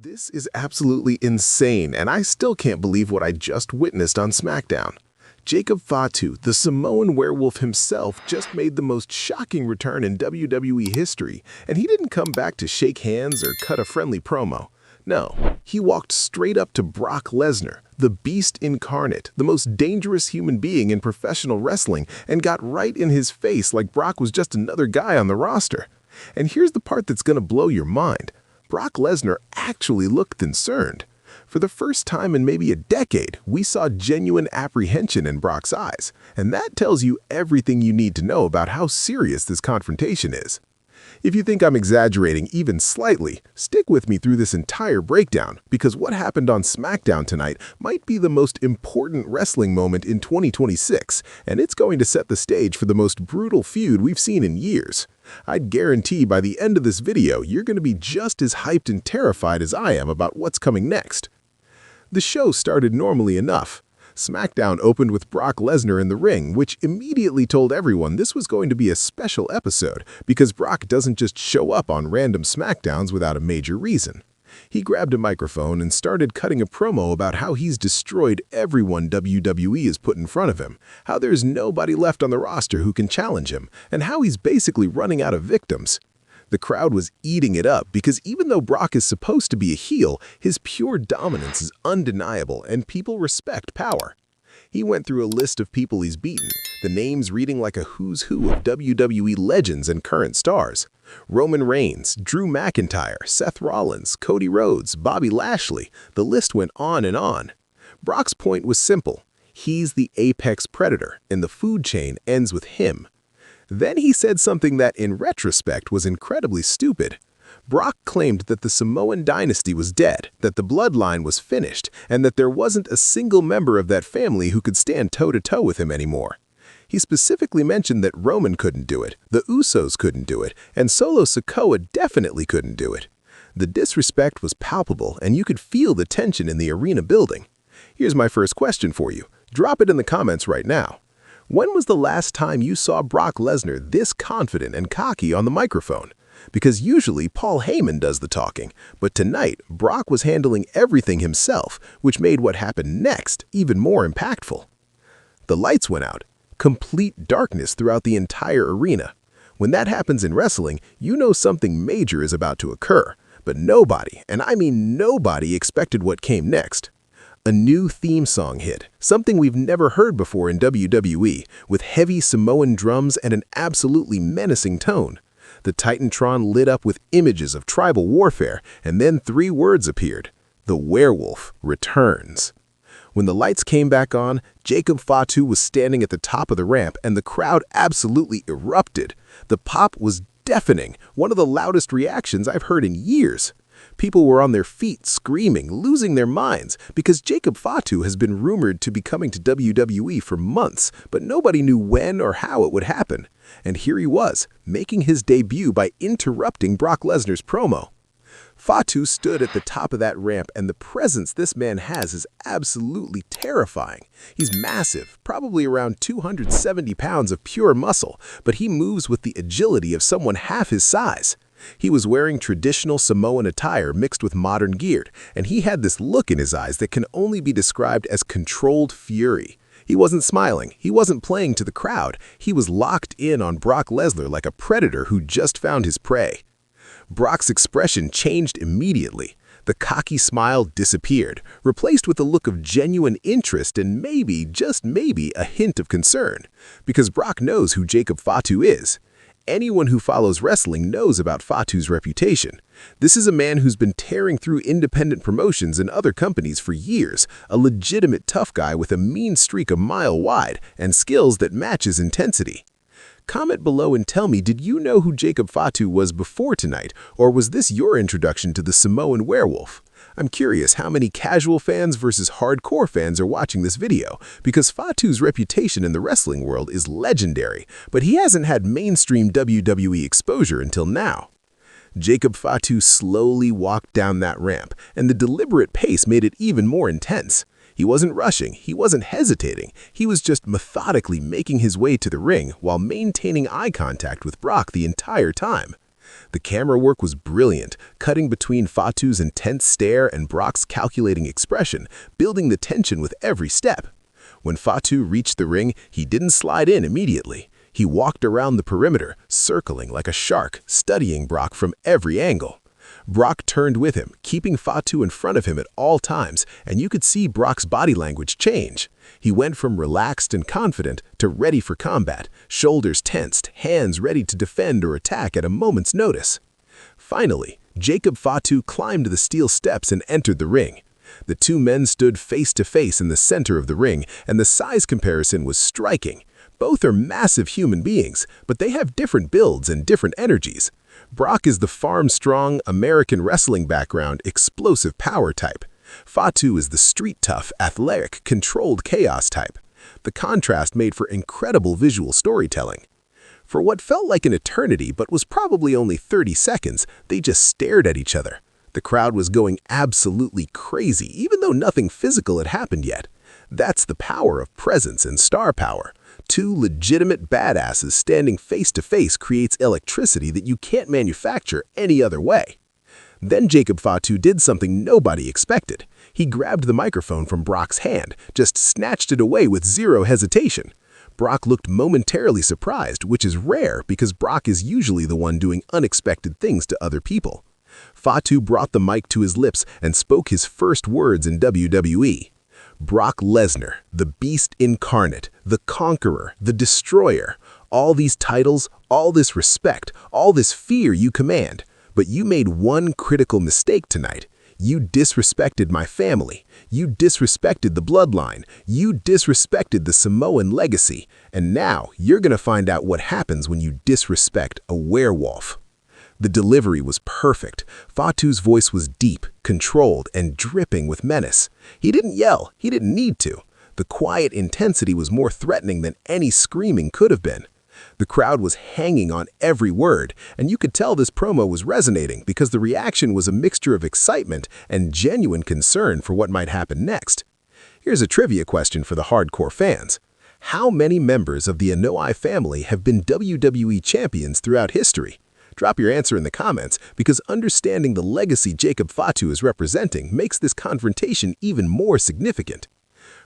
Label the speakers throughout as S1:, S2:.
S1: This is absolutely insane, and I still can't believe what I just witnessed on SmackDown. Jacob Fatu, the Samoan werewolf himself, just made the most shocking return in WWE history, and he didn't come back to shake hands or cut a friendly promo. No, he walked straight up to Brock Lesnar, the beast incarnate, the most dangerous human being in professional wrestling, and got right in his face like Brock was just another guy on the roster. And here's the part that's gonna blow your mind. Brock Lesnar actually looked concerned. For the first time in maybe a decade, we saw genuine apprehension in Brock's eyes, and that tells you everything you need to know about how serious this confrontation is. If you think I'm exaggerating even slightly, stick with me through this entire breakdown, because what happened on SmackDown tonight might be the most important wrestling moment in 2026, and it's going to set the stage for the most brutal feud we've seen in years. I'd guarantee by the end of this video, you're going to be just as hyped and terrified as I am about what's coming next. The show started normally enough. SmackDown opened with Brock Lesnar in the ring, which immediately told everyone this was going to be a special episode because Brock doesn't just show up on random SmackDowns without a major reason. He grabbed a microphone and started cutting a promo about how he's destroyed everyone WWE has put in front of him, how there's nobody left on the roster who can challenge him, and how he's basically running out of victims. The crowd was eating it up because even though Brock is supposed to be a heel, his pure dominance is undeniable and people respect power. He went through a list of people he's beaten, the names reading like a who's who of WWE legends and current stars. Roman Reigns, Drew McIntyre, Seth Rollins, Cody Rhodes, Bobby Lashley, the list went on and on. Brock's point was simple. He's the apex predator, and the food chain ends with him. Then he said something that, in retrospect, was incredibly stupid. Brock claimed that the Samoan dynasty was dead, that the Bloodline was finished, and that there wasn't a single member of that family who could stand toe-to-toe with him anymore. He specifically mentioned that Roman couldn't do it, the Usos couldn't do it, and Solo Sikoa definitely couldn't do it. The disrespect was palpable, and you could feel the tension in the arena building. Here's my first question for you. Drop it in the comments right now. When was the last time you saw Brock Lesnar this confident and cocky on the microphone? Because usually Paul Heyman does the talking, but tonight Brock was handling everything himself, which made what happened next even more impactful. The lights went out. Complete darkness throughout the entire arena. When that happens in wrestling, you know something major is about to occur, but nobody, and I mean nobody, expected what came next. A new theme song hit, something we've never heard before in WWE, with heavy Samoan drums and an absolutely menacing tone. The Titantron lit up with images of tribal warfare, and then 3 words appeared. The werewolf returns. When the lights came back on, Jacob Fatu was standing at the top of the ramp, and the crowd absolutely erupted. The pop was deafening, one of the loudest reactions I've heard in years. People were on their feet, screaming, losing their minds, because Jacob Fatu has been rumored to be coming to WWE for months, but nobody knew when or how it would happen. And here he was, making his debut by interrupting Brock Lesnar's promo. Fatu stood at the top of that ramp, and the presence this man has is absolutely terrifying. He's massive, probably around 270 pounds of pure muscle, but he moves with the agility of someone half his size. He was wearing traditional Samoan attire mixed with modern gear, and he had this look in his eyes that can only be described as controlled fury. He wasn't smiling, he wasn't playing to the crowd, he was locked in on Brock Lesnar like a predator who just found his prey. Brock's expression changed immediately. The cocky smile disappeared, replaced with a look of genuine interest and maybe, just maybe, a hint of concern. Because Brock knows who Jacob Fatu is. Anyone who follows wrestling knows about Fatu's reputation. This is a man who's been tearing through independent promotions and other companies for years, a legitimate tough guy with a mean streak a mile wide and skills that match his intensity. Comment below and tell me, did you know who Jacob Fatu was before tonight, or was this your introduction to the Samoan werewolf? I'm curious how many casual fans versus hardcore fans are watching this video, because Fatu's reputation in the wrestling world is legendary, but he hasn't had mainstream WWE exposure until now. Jacob Fatu slowly walked down that ramp, and the deliberate pace made it even more intense. He wasn't rushing, he wasn't hesitating, he was just methodically making his way to the ring while maintaining eye contact with Brock the entire time. The camera work was brilliant, cutting between Fatu's intense stare and Brock's calculating expression, building the tension with every step. When Fatu reached the ring, he didn't slide in immediately. He walked around the perimeter, circling like a shark, studying Brock from every angle. Brock turned with him, keeping Fatu in front of him at all times, and you could see Brock's body language change. He went from relaxed and confident to ready for combat, shoulders tensed, hands ready to defend or attack at a moment's notice. Finally, Jacob Fatu climbed the steel steps and entered the ring. The two men stood face to face in the center of the ring, and the size comparison was striking. Both are massive human beings, but they have different builds and different energies. Brock is the farm-strong, American wrestling background, explosive power type. Fatu is the street-tough, athletic, controlled chaos type. The contrast made for incredible visual storytelling. For what felt like an eternity but was probably only 30 seconds, they just stared at each other. The crowd was going absolutely crazy, even though nothing physical had happened yet. That's the power of presence and star power. Two legitimate badasses standing face to face creates electricity that you can't manufacture any other way. Then Jacob Fatu did something nobody expected. He grabbed the microphone from Brock's hand, just snatched it away with zero hesitation. Brock looked momentarily surprised, which is rare because Brock is usually the one doing unexpected things to other people. Fatu brought the mic to his lips and spoke his first words in WWE. Brock Lesnar, the Beast Incarnate, the Conqueror, the Destroyer. All these titles, all this respect, all this fear you command. But you made one critical mistake tonight. You disrespected my family. You disrespected the bloodline. You disrespected the Samoan legacy. And now you're going to find out what happens when you disrespect a werewolf. The delivery was perfect. Fatu's voice was deep, controlled, and dripping with menace. He didn't yell. He didn't need to. The quiet intensity was more threatening than any screaming could have been. The crowd was hanging on every word, and you could tell this promo was resonating because the reaction was a mixture of excitement and genuine concern for what might happen next. Here's a trivia question for the hardcore fans. How many members of the Anoa'i family have been WWE champions throughout history? Drop your answer in the comments because understanding the legacy Jacob Fatu is representing makes this confrontation even more significant.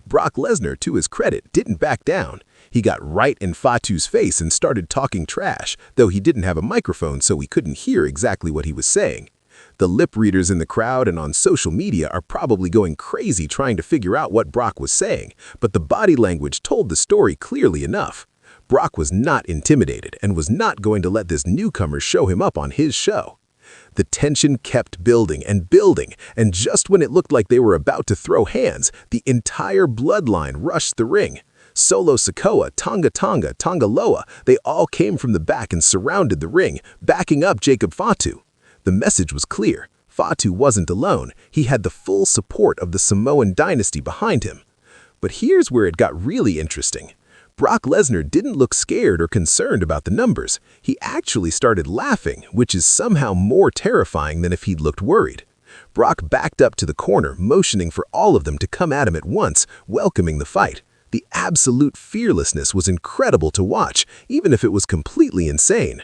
S1: Brock Lesnar, to his credit, didn't back down. He got right in Fatu's face and started talking trash, though he didn't have a microphone so we couldn't hear exactly what he was saying. The lip readers in the crowd and on social media are probably going crazy trying to figure out what Brock was saying, but the body language told the story clearly enough. Brock was not intimidated and was not going to let this newcomer show him up on his show. The tension kept building, and just when it looked like they were about to throw hands, the entire bloodline rushed the ring. Solo Sikoa, Tonga Tonga, Tongaloa, they all came from the back and surrounded the ring, backing up Jacob Fatu. The message was clear. Fatu wasn't alone. He had the full support of the Samoan dynasty behind him. But here's where it got really interesting. Brock Lesnar didn't look scared or concerned about the numbers. He actually started laughing, which is somehow more terrifying than if he'd looked worried. Brock backed up to the corner, motioning for all of them to come at him at once, welcoming the fight. The absolute fearlessness was incredible to watch, even if it was completely insane.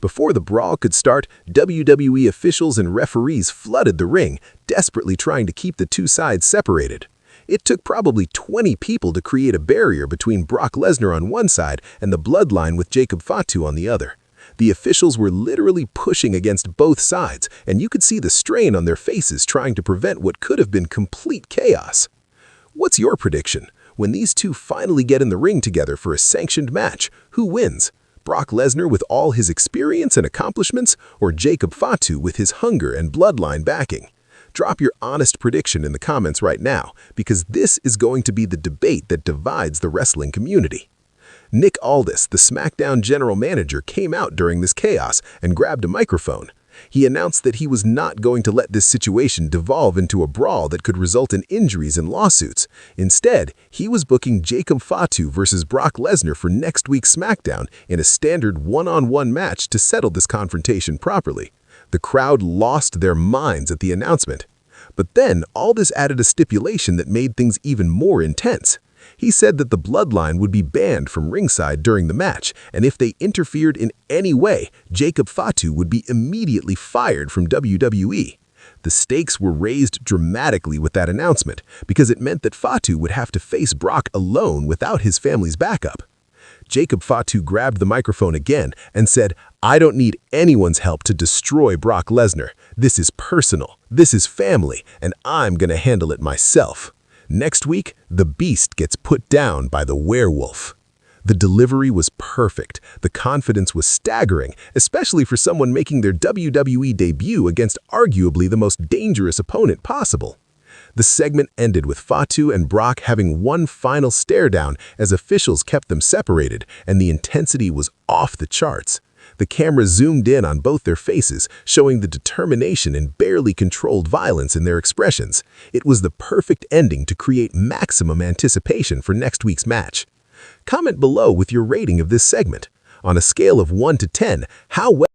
S1: Before the brawl could start, WWE officials and referees flooded the ring, desperately trying to keep the two sides separated. It took probably 20 people to create a barrier between Brock Lesnar on one side and the bloodline with Jacob Fatu on the other. The officials were literally pushing against both sides, and you could see the strain on their faces trying to prevent what could have been complete chaos. What's your prediction? When these two finally get in the ring together for a sanctioned match, who wins? Brock Lesnar with all his experience and accomplishments, or Jacob Fatu with his hunger and bloodline backing? Drop your honest prediction in the comments right now, because this is going to be the debate that divides the wrestling community. Nick Aldis, the SmackDown general manager, came out during this chaos and grabbed a microphone. He announced that he was not going to let this situation devolve into a brawl that could result in injuries and lawsuits. Instead, he was booking Jacob Fatu versus Brock Lesnar for next week's SmackDown in a standard one-on-one match to settle this confrontation properly. The crowd lost their minds at the announcement. But then, all this added a stipulation that made things even more intense. He said that the Bloodline would be banned from ringside during the match, and if they interfered in any way, Jacob Fatu would be immediately fired from WWE. The stakes were raised dramatically with that announcement, because it meant that Fatu would have to face Brock alone without his family's backup. Jacob Fatu grabbed the microphone again and said, "I don't need anyone's help to destroy Brock Lesnar. This is personal, this is family, and I'm gonna handle it myself." Next week, the Beast gets put down by the Werewolf. The delivery was perfect. The confidence was staggering, especially for someone making their WWE debut against arguably the most dangerous opponent possible. The segment ended with Fatu and Brock having one final stare down as officials kept them separated, and the intensity was off the charts. The camera zoomed in on both their faces, showing the determination and barely controlled violence in their expressions. It was the perfect ending to create maximum anticipation for next week's match. Comment below with your rating of this segment. On a scale of 1 to 10, how well